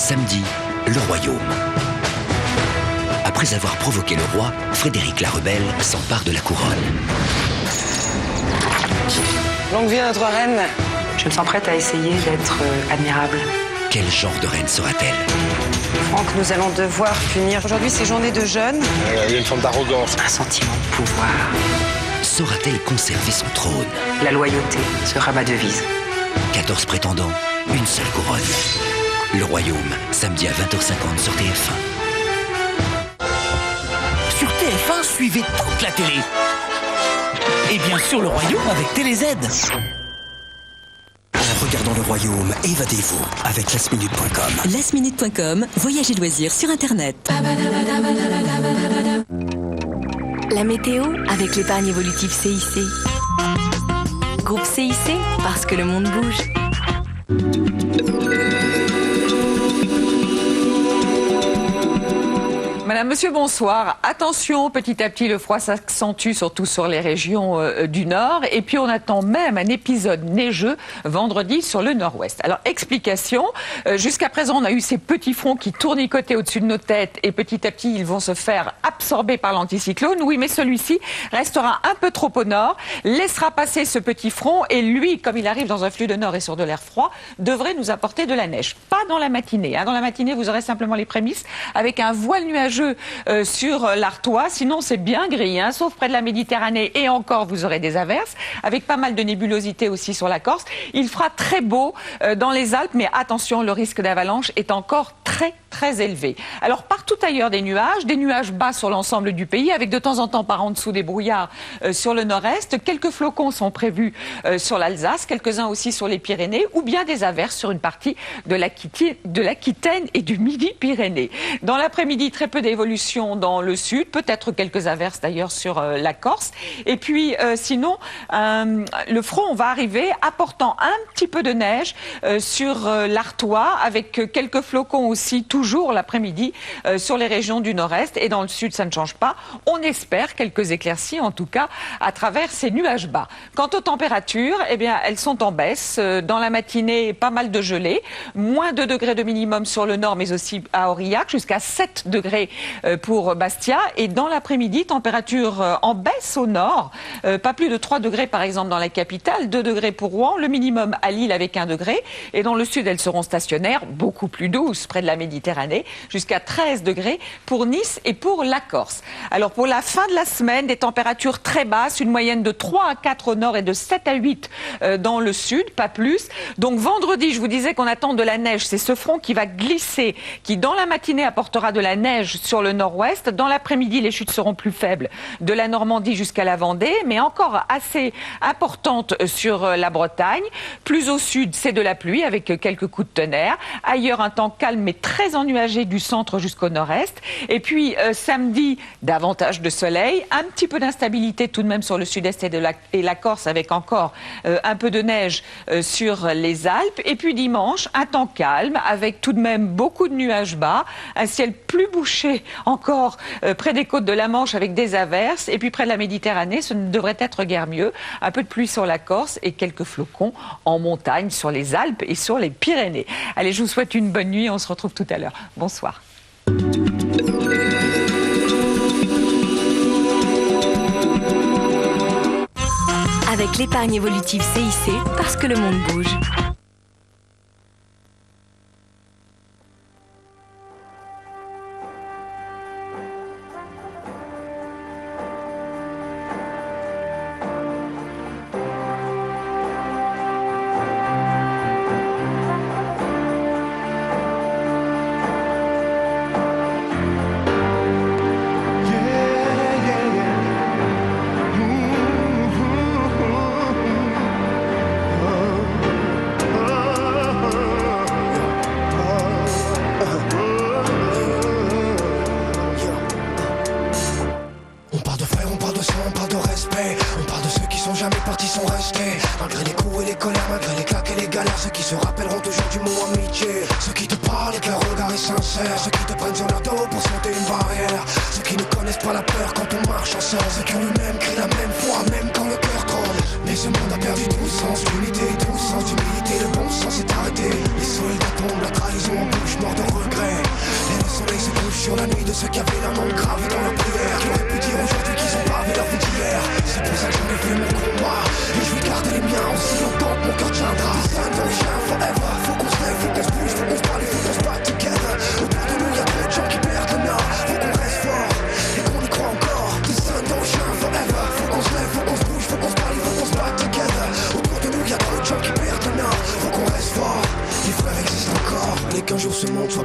Samedi, le royaume. Après avoir provoqué le roi, Frédéric la Rebelle s'empare de la couronne. Longue vie à notre reine. Je me sens prête à essayer d'être admirable. Quel genre de reine sera-t-elle? Franck, nous allons devoir punir. Aujourd'hui, c'est journée de jeûne. Il y a une forme d'arrogance. Un sentiment de pouvoir. Saura-t-elle conserver son trône? La loyauté sera ma devise. 14 prétendants, une seule couronne. Le royaume, samedi à 20h50 sur TF1. Sur TF1, suivez toute la télé. Et bien sûr, le royaume avec TéléZ. En regardant le royaume, évadez-vous avec lastminute.com. Lastminute.com, voyage et loisirs sur Internet. La météo avec l'épargne évolutive CIC. Groupe CIC, parce que le monde bouge. Madame, monsieur, bonsoir. Attention, petit à petit, le froid s'accentue, surtout sur les régions du nord. Et puis, on attend même un épisode neigeux vendredi sur le nord-ouest. Alors, explication. Jusqu'à présent, on a eu ces petits fronts qui tournicotaient au-dessus de nos têtes. Et petit à petit, ils vont se faire absorber par l'anticyclone. Oui, mais celui-ci restera un peu trop au nord, laissera passer ce petit front. Et lui, comme il arrive dans un flux de nord et sur de l'air froid, devrait nous apporter de la neige. Pas dans la matinée. Dans la matinée, vous aurez simplement les prémices avec un voile nuageux sur l'Artois, sinon c'est bien gris, sauf près de la Méditerranée, et encore vous aurez des averses, avec pas mal de nébulosité aussi sur la Corse. Il fera très beau dans les Alpes, mais attention, le risque d'avalanche est encore très élevé. Alors partout ailleurs des nuages bas sur l'ensemble du pays, avec de temps en temps par en dessous des brouillards sur le nord-est. Quelques flocons sont prévus sur l'Alsace, quelques-uns aussi sur les Pyrénées, ou bien des averses sur une partie de l'Aquitaine et du Midi-Pyrénées. Dans l'après-midi, très peu d'évolution dans le sud, peut-être quelques averses d'ailleurs sur la Corse. Et puis sinon, le front va arriver apportant un petit peu de neige sur l'Artois, avec quelques flocons aussi toujours l'après-midi sur les régions du nord-est, et dans le sud ça ne change pas. On espère quelques éclaircies en tout cas à travers ces nuages bas. Quant aux températures, eh bien elles sont en baisse. Dans la matinée, pas mal de gelée, moins 2 degrés de minimum sur le nord, mais aussi à Aurillac, jusqu'à 7 degrés pour Bastia. Et dans l'après-midi, température en baisse au nord, pas plus de 3 degrés par exemple dans la capitale, 2 degrés pour Rouen, le minimum à Lille avec 1 degré. Et dans le sud, elles seront stationnaires, beaucoup plus douces près de la Méditerranée, jusqu'à 13 degrés pour Nice et pour la Corse. Alors pour la fin de la semaine, des températures très basses, une moyenne de 3 à 4 au nord et de 7 à 8 dans le sud, pas plus. Donc vendredi, je vous disais qu'on attend de la neige, c'est ce front qui va glisser, qui dans la matinée apportera de la neige sur le nord-ouest. Dans l'après-midi, les chutes seront plus faibles de la Normandie jusqu'à la Vendée, mais encore assez importantes sur la Bretagne. Plus au sud, c'est de la pluie avec quelques coups de tonnerre. Ailleurs, un temps calme mais très ennuagé du centre jusqu'au nord-est. Et puis samedi, davantage de soleil, un petit peu d'instabilité tout de même sur le sud-est et la Corse, avec encore un peu de neige sur les Alpes. Et puis dimanche, un temps calme avec tout de même beaucoup de nuages bas, un ciel plus bouché encore près des côtes de la Manche avec des averses, et puis près de la Méditerranée, ce ne devrait être guère mieux. Un peu de pluie sur la Corse et quelques flocons en montagne sur les Alpes et sur les Pyrénées. Allez, je vous souhaite une bonne nuit, on se retrouve tout à l'heure. Bonsoir. Avec l'épargne évolutive CIC, parce que le monde bouge. Malgré les coups et les colères, malgré les claques et les galères, ceux qui se rappelleront toujours du mot amitié. Ceux qui te parlent et que leur regard est sincère, ceux qui te prennent sur leur dos pour sauter une barrière, ceux qui ne connaissent pas la peur quand on marche ensemble, ceux qui ont le même cri, la même foi, même quand le cœur tremble. Mais ce monde a perdu tout sens, l'unité, tout sens d'humilité, le bon sens est arrêté. Les soldats tombent, la trahison en bouche, mort de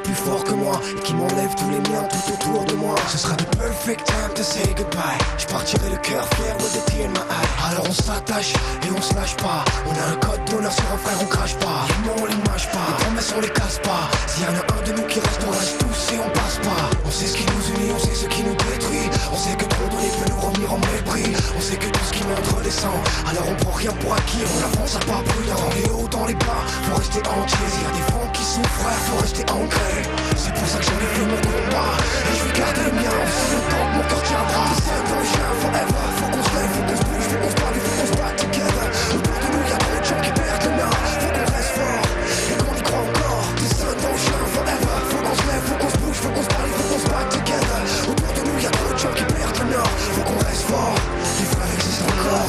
plus fort que moi et qui m'enlève tous les miens tout autour de moi. Ce sera the perfect time to say goodbye. Je partirai le cœur fier with the tear in my eye. Alors on s'attache et on se lâche pas. On a un code d'honneur sur un frère, on crache pas. Les mots on les mâche pas, les promesses on les casse pas. S'il y en a un de nous qui reste, on reste tous et on passe pas. On sait ce qui nous unit, on sait ce qui nous détruit. On sait que trop donner peut nous revenir en mépris. On sait que tout ce qui monte redescend. Alors on prend rien pour acquis, on avance à pas prudent. Dans les hauts, dans les bas, faut rester entier. S'il y a des fonds qui sont frères, faut rester ancré. C'est pour ça que j'en ai fait mon combat. Et je vais garder le mien aussi longtemps que mon cœur tiendra. C'est dans les chiens forever. Faut qu'on se lève, faut qu'on se bouge, faut qu'on se parle, faut qu'on se batte together. Autour de nous y'a trop de gens qui perdent le nord. Faut qu'on reste fort et qu'on y croit encore. C'est ça dans les chiens forever. Faut qu'on se lève, faut qu'on se bouge, faut qu'on se parle, faut qu'on se batte together. Autour de nous y'a trop de gens qui perdent le nord. Faut qu'on reste fort, les frères existent encore.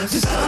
The sun